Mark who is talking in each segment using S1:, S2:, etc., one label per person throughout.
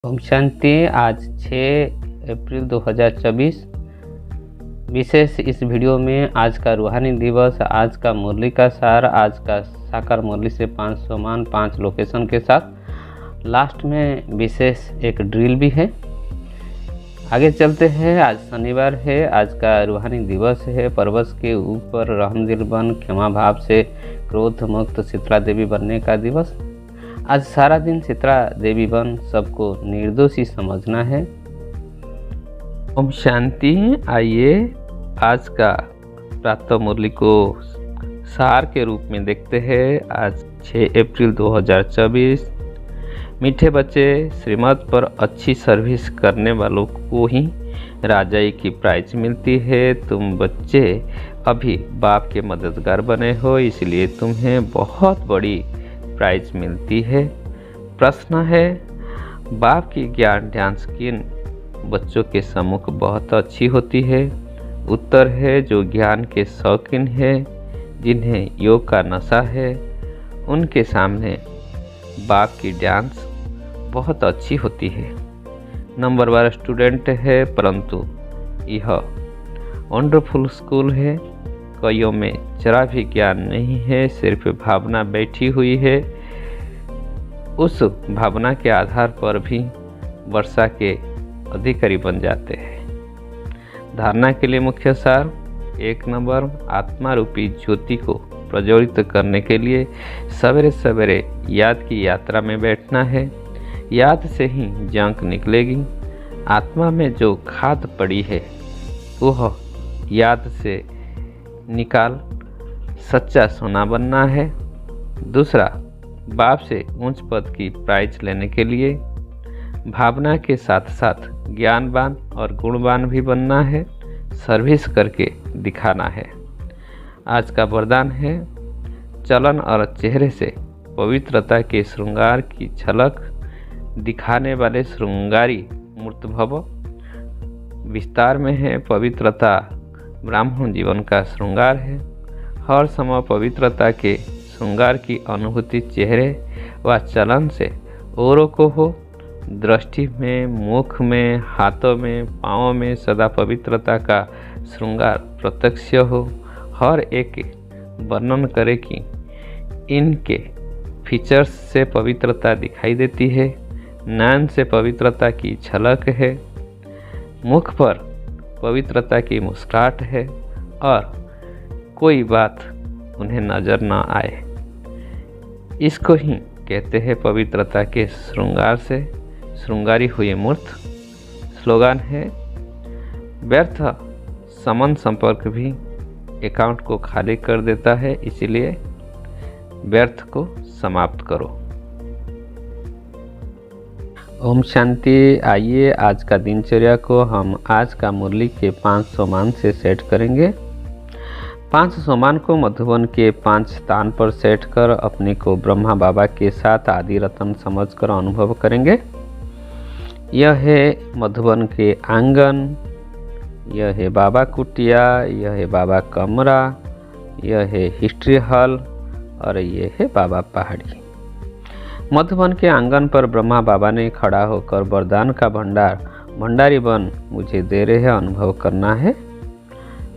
S1: ओम शांति। आज 6 अप्रैल 2024 विशेष इस वीडियो में आज का रूहानी दिवस, आज का मुरली का सार, आज का साकार मुरली से 5 सोमान 5 लोकेशन के साथ लास्ट में विशेष एक ड्रिल भी है। आगे चलते हैं। आज शनिवार है, आज का रूहानी दिवस है। परवश के ऊपर रहमदिल बन क्षमा भाव से क्रोध मुक्त शीतला देवी बनने का दिवस। आज सारा दिन शीतला देवी बन सबको निर्दोषी समझना है। ओम शांति। आइए आज का प्रातः मुरली को सार के रूप में देखते हैं। आज 6 अप्रैल 2024। मीठे बच्चे, श्रीमत पर अच्छी सर्विस करने वालों को ही राजाई की प्राइज मिलती है। तुम बच्चे अभी बाप के मददगार बने हो, इसलिए तुम्हें बहुत बड़ी प्राइज मिलती है। प्रश्न है, बाप की ज्ञान ध्यान किन बच्चों के सम्मुख बहुत अच्छी होती है? उत्तर है, जो ज्ञान के शौकीन है, जिन्हें योग का नशा है, उनके सामने बाप की डांस बहुत अच्छी होती है। नंबर 12 स्टूडेंट है, परंतु यह वंडरफुल स्कूल है। कईयों में जरा भी ज्ञान नहीं है, सिर्फ भावना बैठी हुई है। उस भावना के आधार पर भी वर्षा के अधिकारी बन जाते हैं। धारणा के लिए मुख्य सार। 1 नंबर, आत्मा रूपी ज्योति को प्रज्वलित करने के लिए सवेरे सवेरे याद की यात्रा में बैठना है। याद से ही जंक निकलेगी। आत्मा में जो खाद पड़ी है वह याद से निकाल सच्चा सोना बनना है। दूसरा, बाप से उच्च पद की प्राइज लेने के लिए भावना के साथ साथ ज्ञानवान और गुणवान भी बनना है। सर्विस करके दिखाना है। आज का वरदान है, चलन और चेहरे से पवित्रता के श्रृंगार की झलक दिखाने वाले श्रृंगारी मूर्त भव। विस्तार में है, पवित्रता ब्राह्मण जीवन का श्रृंगार है। हर समय पवित्रता के श्रृंगार की अनुभूति चेहरे व चलन से औरों को हो। दृष्टि में, मुख में, हाथों में, पाँवों में सदा पवित्रता का श्रृंगार प्रत्यक्ष हो। हर एक वर्णन करे कि इनके फीचर्स से पवित्रता दिखाई देती है। नयन से पवित्रता की झलक है। मुख पर पवित्रता की मुस्कुराहट है और कोई बात उन्हें नजर न आए। इसको ही कहते हैं पवित्रता के श्रृंगार से श्रृंगारी हुई मूर्त। स्लोगन है, व्यर्थ समन संपर्क भी अकाउंट को खाली कर देता है, इसलिए व्यर्थ को समाप्त करो। ओम शांति। आइए आज का दिनचर्या को हम आज का मुरली के 5 सोमान से सेट करेंगे। 5 सोमान को मधुबन के 5 स्थान पर सेट कर अपने को ब्रह्मा बाबा के साथ आदि रत्न समझकर अनुभव करेंगे। यह है मधुबन के आंगन, यह है बाबा कुटिया, यह है बाबा कमरा, यह है हिस्ट्री हॉल और यह है बाबा पहाड़ी। मधुबन के आंगन पर ब्रह्मा बाबा ने खड़ा होकर वरदान का भंडारी बन मुझे दे रहे हैं, अनुभव करना है।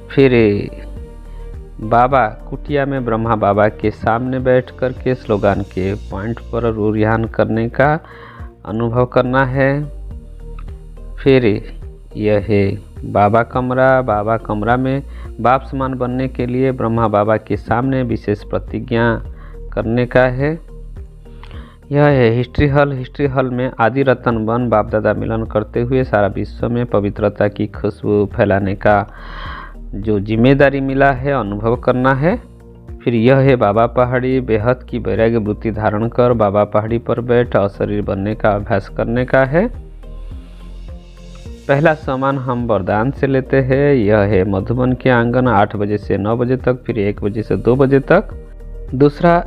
S1: फिर बाबा कुटिया में ब्रह्मा बाबा के सामने बैठ कर के स्लोगन के पॉइंट पर रूरियान करने का अनुभव करना है। फिर यह है बाबा कमरा। बाबा कमरा में बाप समान बनने के लिए ब्रह्मा बाबा के सामने विशेष प्रतिज्ञा करने का है। यह है हिस्ट्री हॉल। हिस्ट्री हॉल में आदि रतन बन बाप दादा मिलन करते हुए सारा विश्व में पवित्रता की खुशबू फैलाने का जो जिम्मेदारी मिला है, अनुभव करना है। फिर यह है बाबा पहाड़ी। बेहद की वैराग्य वृत्ति धारण कर बाबा पहाड़ी पर बैठ अशरीर बनने का अभ्यास करने का है। पहला सामान हम वरदान से लेते हैं। यह है मधुबन के आंगन 8 बजे से 9 बजे तक, फिर 1 बजे से 2 बजे तक। दूसरा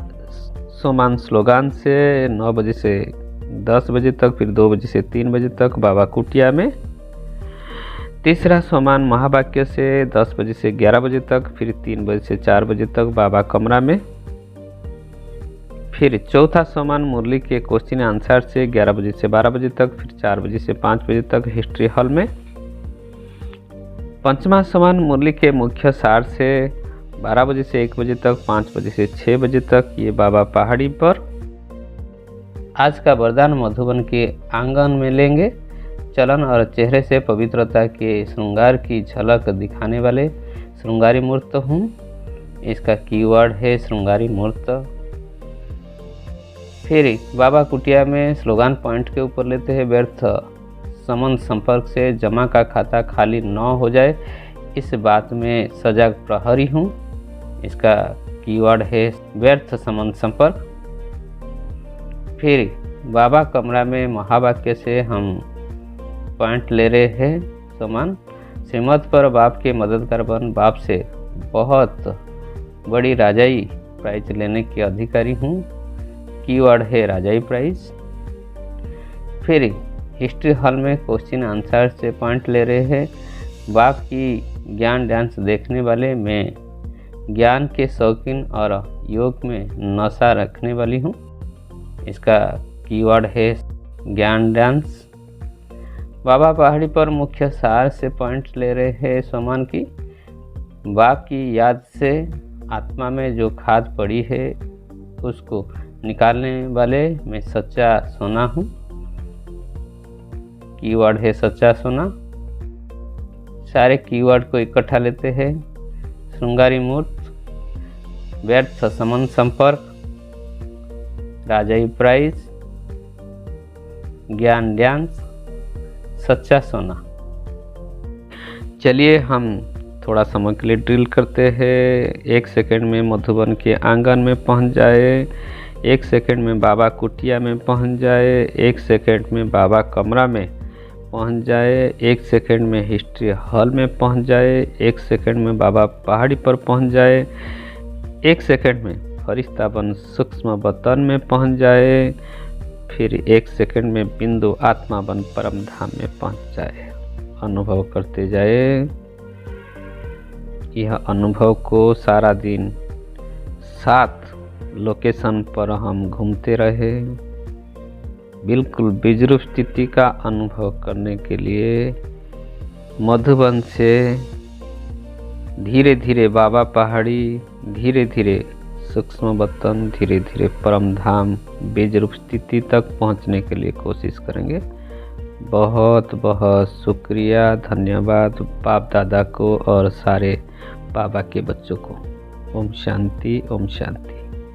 S1: सोमान स्लोगन से 9 बजे से 10 बजे तक, फिर 2 बजे से 3 बजे तक बाबा कुटिया में। तीसरा सोमान महावाक्य से 10 बजे से 11 बजे तक, फिर 3 बजे से 4 बजे तक बाबा कमरा में। फिर चौथा सोमवार मुरली के क्वेश्चन आंसर से 11 बजे से 12 बजे तक, फिर 4 बजे से 5 बजे तक हिस्ट्री हॉल में। पंचमा सोमवार मुरली के मुख्य सार से 12 बजे से 1 बजे तक, 5 बजे से 6 बजे तक, ये बाबा पहाड़ी पर। आज का वरदान मधुबन के आंगन में लेंगे। चलन और चेहरे से पवित्रता के श्रृंगार की झलक दिखाने वाले श्रृंगारी मूर्त हूँ। इसका कीवर्ड है श्रृंगारी मूर्त। फिर बाबा कुटिया में स्लोगन पॉइंट के ऊपर लेते हैं, व्यर्थ संबंध संपर्क से जमा का खाता खाली न हो जाए, इस बात में सजग प्रहरी हूँ। इसका कीवर्ड है व्यर्थ संबंध संपर्क। फिर बाबा कमरा में महावाक्य से हम पॉइंट ले रहे हैं समान। श्रीमत पर बाप के मददगार बन, बाप से बहुत बड़ी राजाई प्राइज लेने के अधिकारी हूँ। कीवर्ड है राजाई प्राइज। फिर हिस्ट्री हॉल में क्वेश्चन आंसर से पॉइंट ले रहे हैं, बाप की ज्ञान डांस देखने वाले, मैं ज्ञान के शौकीन और योग में नशा रखने वाली हूँ। इसका कीवर्ड है ज्ञान डांस। बाबा पहाड़ी पर मुख्य सार से पॉइंट ले रहे हैं समान की, बाप की याद से आत्मा में जो खाद पड़ी है उसको निकालने वाले मैं सच्चा सोना हूँ। कीवर्ड है सच्चा सोना। सारे कीवर्ड को इकट्ठा लेते हैं, श्रृंगारी मूर्त, व्यर्थ संबंध संपर्क, राजाई प्राइज, ज्ञान डांस, सच्चा सोना। चलिए हम थोड़ा समय के लिए ड्रिल करते हैं। 1 सेकंड में मधुबन के आंगन में पहुंच जाए, 1 सेकंड में बाबा कुटिया में पहुंच जाए, 1 सेकंड में बाबा कमरा में पहुंच जाए, 1 सेकंड में हिस्ट्री हॉल में पहुंच जाए, 1 सेकंड में बाबा पहाड़ी पर पहुंच जाए, 1 सेकंड में फरिश्ता बन सूक्ष्म वतन में पहुंच जाए, फिर 1 सेकंड में बिंदु आत्मा बन परम धाम में पहुंच जाए। अनुभव करते जाए। यह अनुभव को सारा दिन 7 लोकेशन पर हम घूमते रहे। बिल्कुल विद्रूप स्थिति का अनुभव करने के लिए मधुबन से धीरे धीरे बाबा पहाड़ी, धीरे धीरे सूक्ष्म वतन, धीरे धीरे परम धाम, बीजरूप स्थिति तक पहुंचने के लिए कोशिश करेंगे। बहुत बहुत शुक्रिया, धन्यवाद बाप दादा को और सारे बाबा के बच्चों को। ओम शांति, ओम शांति।